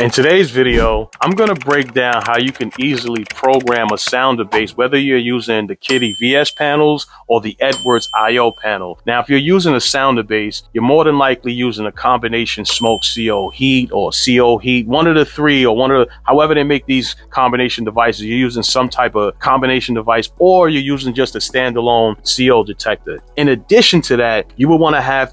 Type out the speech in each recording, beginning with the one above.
In today's video, I'm going to break down how you can easily program a sounder base, whether you're using the Kitty VS panels or the Edwards IO panel. Now, if you're using a sounder base, you're more than likely using a combination smoke CO heat or CO heat, one of the three, or however they make these combination devices. You're using some type of combination device, or you're using just a standalone CO detector. In addition to that, you will want to have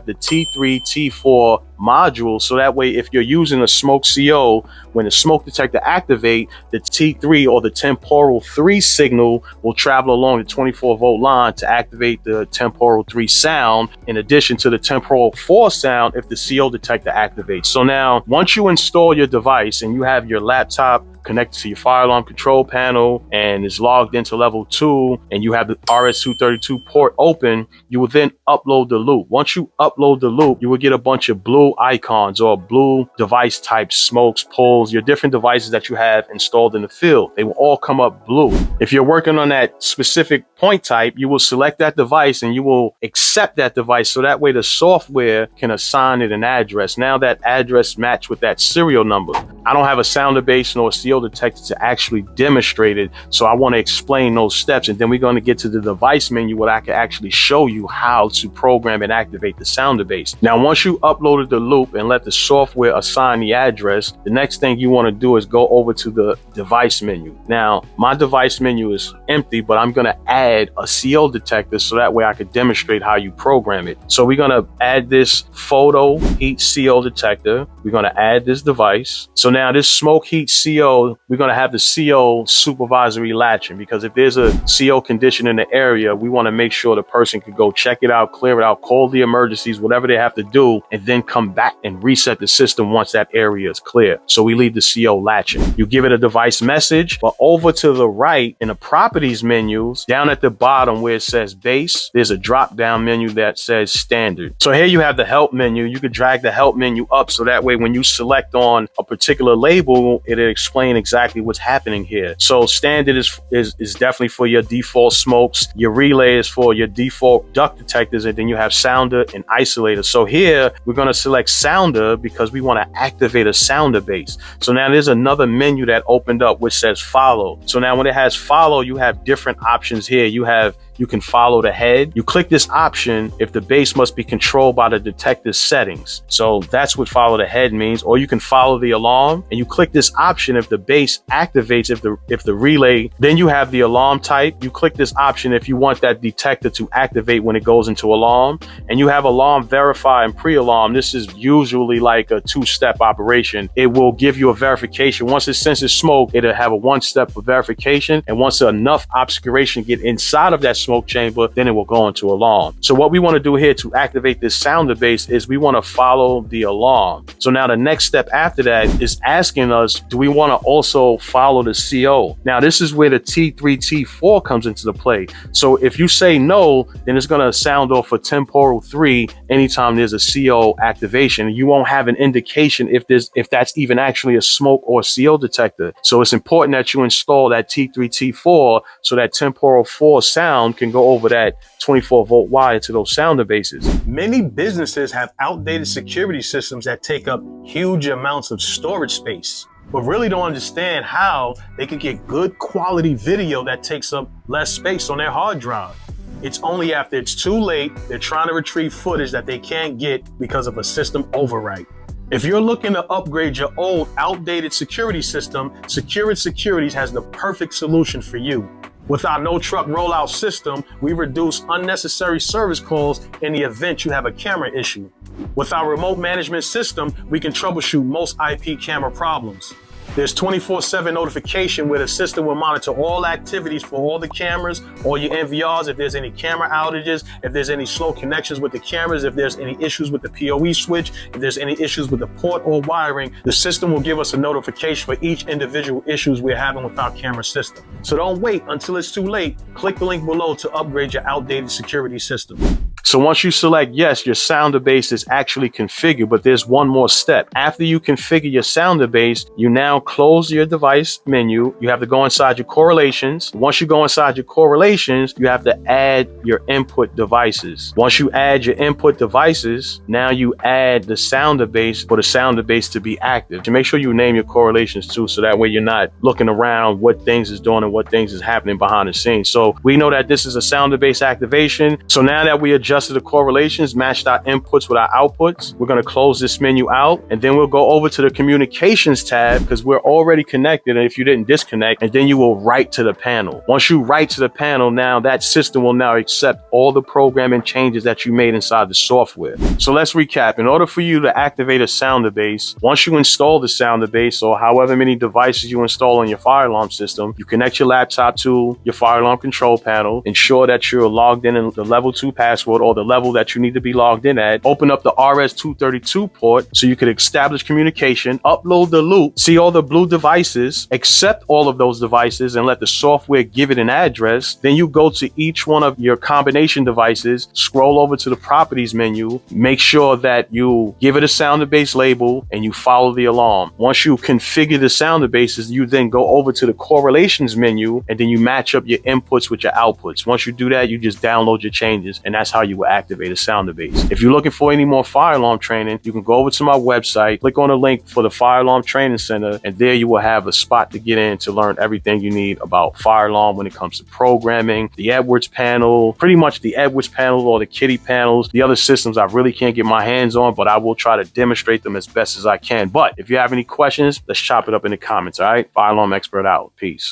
the T3, T4 module, so that way if you're using a smoke CO, when the smoke detector activate, the T3 or the temporal 3 signal will travel along the 24-volt line to activate the temporal 3 sound, in addition to the temporal 4 sound if the CO detector activates. So now, once you install your device and you have your laptop connected to your fire alarm control panel and is logged into level 2 and you have the RS-232 port open, you will then upload the loop. Once you upload the loop, you will get a bunch of blue icons or blue device types, smokes, pulls, your different devices that you have installed in the field. They will all come up blue. If you're working on that specific point type, you will select that device and you will accept that device, so that way the software can assign it an address. Now that address match with that serial number. I don't have a sounder base nor a CO detector to actually demonstrate it, so I want to explain those steps, and then we're going to get to the device menu where I can actually show you how to program and activate the sounder base. Now, once you uploaded the loop and let the software assign the address, the next thing you want to do is go over to the device menu. Now, my device menu is empty, but I'm going to add a CO detector so that way I could demonstrate how you program it. So we're going to add this photo heat CO detector. We're going to add this device. So now this smoke heat CO, we're going to have the CO supervisory latching, because if there's a CO condition in the area, we want to make sure the person can go check it out, clear it out, call the emergencies, whatever they have to do, and then come back and reset the system once that area is clear. So we leave the CO latching. You give it a device message, but over to the right in the properties menus, down at the bottom where it says base, there's a drop down menu that says standard. So here you have the help menu. You could drag the help menu up, so that way when you select on a particular label, it'll explain exactly what's happening here. So standard is definitely for your default smokes. Your relay is for your default duct detectors, and then you have sounder and isolator. So here we're going to select sounder because we want to activate a sounder base. So now there's another menu that opened up which says follow. So now when it has follow, you have different options here. You can follow the head. You click this option if the base must be controlled by the detector's settings. So that's what follow the head means. Or you can follow the alarm, and you click this option if the base activates, if the relay. Then you have the alarm type. You click this option if you want that detector to activate when it goes into alarm. And you have alarm verify and pre-alarm. This is usually like a 2-step operation. It will give you a verification. Once it senses smoke, it'll have a 1-step of verification. And once enough obscuration get inside of that smoke chamber, then it will go into alarm. So what we want to do here to activate this sounder base is we want to follow the alarm. So now the next step after that is asking us, do we want to also follow the CO? Now this is where the T3, T4 comes into the play. So if you say no, then it's going to sound off for temporal 3 anytime there's a CO activation. You won't have an indication if that's even actually a smoke or CO detector. So it's important that you install that T3, T4 so that temporal 4 sound can go over that 24-volt wire to those sounder bases. Many businesses have outdated security systems that take up huge amounts of storage space, but really don't understand how they can get good quality video that takes up less space on their hard drive. It's only after it's too late, they're trying to retrieve footage that they can't get because of a system overwrite. If you're looking to upgrade your old, outdated security system, Secured Securities has the perfect solution for you. With our no truck rollout system, we reduce unnecessary service calls in the event you have a camera issue. With our remote management system, we can troubleshoot most IP camera problems. There's 24/7 notification where the system will monitor all activities for all the cameras, all your NVRs, if there's any camera outages, if there's any slow connections with the cameras, if there's any issues with the PoE switch, if there's any issues with the port or wiring, the system will give us a notification for each individual issues we're having with our camera system. So don't wait until it's too late. Click the link below to upgrade your outdated security system. So once you select yes, your sounder base is actually configured, but there's one more step. After you configure your sounder base, you now close your device menu. You have to go inside your correlations. Once you go inside your correlations, you have to add your input devices. Once you add your input devices, now you add the sounder base for the sounder base to be active. To make sure you name your correlations too, so that way you're not looking around what things is doing and what things is happening behind the scenes. So we know that this is a sounder base activation. So now that we adjusted the correlations, matched our inputs with our outputs, we're going to close this menu out, and then we'll go over to the communications tab because we're already connected. And if you didn't disconnect, and then you will write to the panel. Once you write to the panel, now that system will now accept all the programming changes that you made inside the software. So let's recap. In order for you to activate a sounder base, once you install the sounder base or however many devices you install on your fire alarm system, you connect your laptop to your fire alarm control panel, ensure that you're logged in the level 2 password or the level that you need to be logged in at, open up the RS-232 port so you could establish communication, upload the loop, see all the blue devices, accept all of those devices and let the software give it an address. Then you go to each one of your combination devices, scroll over to the properties menu, make sure that you give it a sounder base label and you follow the alarm. Once you configure the sounder bases, you then go over to the correlations menu and then you match up your inputs with your outputs. Once you do that, you just download your changes, and that's how you will activate a sounder base. If you're looking for any more fire alarm training, you can go over to my website, click on the link for the Fire Alarm Training Center, and there you will have a spot to get in to learn everything you need about fire alarm when it comes to programming, the Edwards panel, pretty much the Edwards panel or the Kitty panels. The other systems I really can't get my hands on, but I will try to demonstrate them as best as I can. But if you have any questions, let's chop it up in the comments, all right? Fire alarm expert out. Peace.